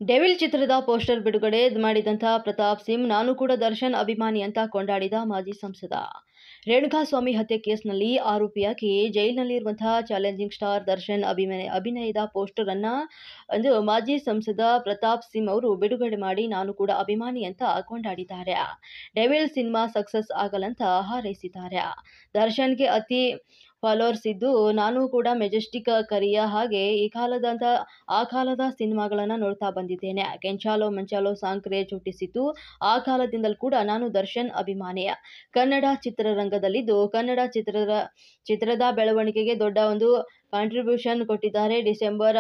Devil ಚಿತ್ರದ poster ಬಿಡುಗಡೆ ಮಾಡಿದಂತಹ ಪ್ರತಾಪ್ ಸಿಂಗ್ ನಾನು ಕೂಡ ದರ್ಶನ್ ಅಭಿಮಾನಿ ಅಂತ ಕೊಂಡಾಡಿದ ಮಾಜಿ ಸಂಸದ. ರೇಣುಕಾಸ್ವಾಮಿ ಹತ್ಯೆ ಕೇಸ್ನಲ್ಲಿ ಆರೋಪಿಯಾಗಿ ಜೈಲಿನಲ್ಲಿರುವಂತಹ ಚಾಲೆಂಜಿಂಗ್ ಸ್ಟಾರ್ ದರ್ಶನ್ ಅಭಿನಯದ ಪೋಸ್ಟರ್ ಅನ್ನು ಮಾಜಿ ಸಂಸದ ಪ್ರತಾಪ್ ಸಿಂಗ್ ಅವರು ಬಿಡುಗಡೆ ಮಾಡಿ ನಾನು ಕೂಡ ಅಭಿಮಾನಿ ಅಂತ ಕೊಂಡಾಡಿದ್ದಾರೆ. ಡೆವಿಲ್ ಸಿನಿಮಾ ಸಕ್ಸಸ್ ಆಗಲಂತ ಹಾರೈಸಿದ್ದಾರೆ. ದರ್ಶನ್ಗೆ ಅತಿ ಫಾಲೋವರ್ಸ್ ಇದ್ದು ನಾನು ಕೂಡ ಮೆಜೆಸ್ಟಿಕ್, ಕರಿಯ ಹಾಗೆ ಆ ಕಾಲದ ಸಿನಿಮಾಗಳನ್ನ ನೋಡ್ತಾ ಬಂದಿದ್ದೇನೆ. ಕೆಂಚಾಲೋ ಮಂಚಾಲೋ ಸಾಂಗ್ ಕ್ರೇಜ್ ಹುಟ್ಟಿಸಿತ್ತು. ಆ ಕಾಲದಿಂದಲೂ ಕೂಡ ನಾನು ದರ್ಶನ್ ಅಭಿಮಾನಿ. ಕನ್ನಡ ಚಿತ್ರರಂಗದಲ್ಲಿದ್ದು ಕನ್ನಡ ಚಿತ್ರದ ಬೆಳವಣಿಗೆಗೆ ದೊಡ್ಡ ಒಂದು ಕಾಂಟ್ರಿಬ್ಯೂಷನ್ ಕೊಟ್ಟಿದ್ದಾರೆ. ಡಿಸೆಂಬರ್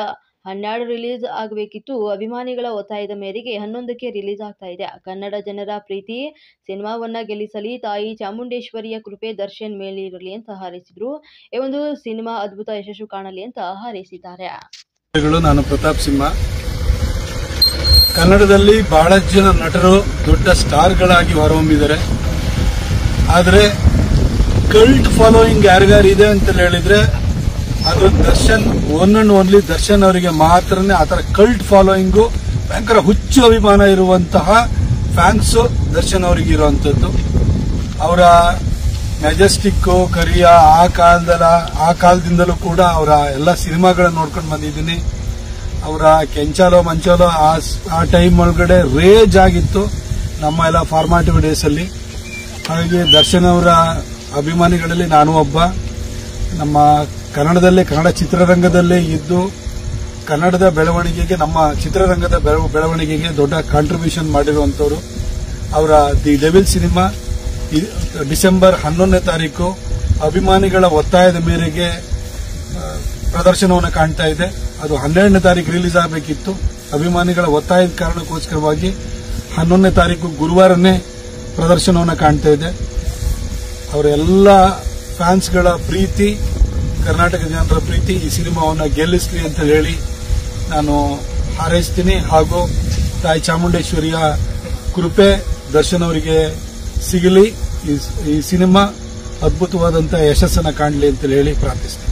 12 ರಿಲೀಸ್ ಆಗಬೇಕಿತ್ತು. ಅಭಿಮಾನಿಗಳ ಒತ್ತಾಯದ ಮೇರೆಗೆ 11ಕ್ಕೆ ರಿಲೀಸ್ ಆಗ್ತಾ ಇದೆ. ಕನ್ನಡ ಜನರ ಪ್ರೀತಿ ಸಿನಿಮಾವನ್ನ ಗೆಲ್ಲಿಸಲಿ, ತಾಯಿ ಚಾಮುಂಡೇಶ್ವರಿಯ ಕೃಪೆ ದರ್ಶನ್ ಮೇಲಿರಲಿ ಅಂತ ಹಾರೈಸಿದ್ರು. ಈ ಒಂದು ಸಿನಿಮಾ ಅದ್ಭುತ ಯಶಸ್ಸು ಕಾಣಲಿ ಅಂತ ಹಾರೈಸಿದ್ದಾರೆ. ನಾನು ಪ್ರತಾಪ್ ಸಿಂಹ. ಕನ್ನಡದಲ್ಲಿ ಬಹಳಷ್ಟು ಜನ ನಟರು ದೊಡ್ಡ ಸ್ಟಾರ್ಗಳಾಗಿ ಹೊರಹೊಮ್ಮಿದ್ದಾರೆ. ಆದರೆ ಕಲ್ಟ್ ಫಾಲೋಯಿಂಗ್ ಯಾರಿಗಾರಿದೆ ಅಂತ ಹೇಳಿದ್ರೆ ಅದು Darshan one and only Darshan ಅವರಿಗೆ ಮಾತ್ರನೇ ಆ ತರ ಕಲ್ಟ್ ಫಾಲೋಯಿಂಗು, ಭಯಂಕರ ಹುಚ್ಚು ಅಭಿಮಾನ ಇರುವಂತಹ ಫ್ಯಾನ್ಸ್ ದರ್ಶನ್ ಅವರಿಗೆ ಇರುವಂತದ್ದು. ಅವರ ಮೆಜೆಸ್ಟಿಕ್, ಕರಿಯ ಆ ಕಾಲದಿಂದಲೂ ಕೂಡ ಅವರ ಎಲ್ಲ ಸಿನಿಮಾಗಳನ್ನ ನೋಡ್ಕೊಂಡು ಬಂದಿದ್ದೀನಿ. ಅವರ ಕೆಂಚಾಲೋ ಮಂಚಾಲೋ ಆ ಟೈಮ್ ಒಳಗಡೆ ರೇಜ್ ಆಗಿತ್ತು ನಮ್ಮ ಎಲ್ಲ ಫಾರ್ಮಾಟಿವ್ ಡೇಸ್ ಅಲ್ಲಿ. ಹಾಗೆ ದರ್ಶನ್ ಅವರ ಅಭಿಮಾನಿಗಳಲ್ಲಿ ನಾನು ಒಬ್ಬ. ನಮ್ಮ ಕನ್ನಡ ಚಿತ್ರರಂಗದಲ್ಲೇ ಇದ್ದು ಕನ್ನಡದ ಬೆಳವಣಿಗೆಗೆ, ನಮ್ಮ ಚಿತ್ರರಂಗದ ಬೆಳವಣಿಗೆಗೆ ದೊಡ್ಡ ಕಾಂಟ್ರಿಬ್ಯೂಷನ್ ಮಾಡಿರುವಂತವರು. ಅವರ ದಿ ಡೆವಿಲ್ ಸಿನಿಮಾ ಡಿಸೆಂಬರ್ 11ನೇ ತಾರೀಕು ಅಭಿಮಾನಿಗಳ ಒತ್ತಾಯದ ಮೇರೆಗೆ ಪ್ರದರ್ಶನವನ್ನು ಕಾಣ್ತಾ ಇದೆ. ಅದು 12ನೇ ತಾರೀಕು ರಿಲೀಸ್ ಆಗಬೇಕಿತ್ತು. ಅಭಿಮಾನಿಗಳ ಒತ್ತಾಯದ ಕಾರಣಕ್ಕೋಸ್ಕರವಾಗಿ 11ನೇ ತಾರೀಕು ಗುರುವಾರನೇ ಪ್ರದರ್ಶನವನ್ನು ಕಾಣ್ತಾ ಇದೆ. ಅವರ ಎಲ್ಲ ಫ್ಯಾನ್ಸ್ಗಳ ಪ್ರೀತಿ, ಕರ್ನಾಟಕ ಜನರ ಪ್ರೀತಿ ಈ ಸಿನಿಮಾವನ್ನು ಗೆಲ್ಲಿಸಲಿ ಅಂತ ಹೇಳಿ ನಾನು ಹಾರೈಸ್ತೀನಿ. ಹಾಗೂ ತಾಯಿ ಚಾಮುಂಡೇಶ್ವರಿಯ ಕೃಪೆ ದರ್ಶನ್ ಅವರಿಗೆ ಸಿಗಲಿ, ಈ ಸಿನಿಮಾ ಅದ್ಭುತವಾದಂತಹ ಯಶಸ್ಸನ್ನು ಕಾಣಲಿ ಅಂತ ಹೇಳಿ ಪ್ರಾರ್ಥಿಸ್ತೀನಿ.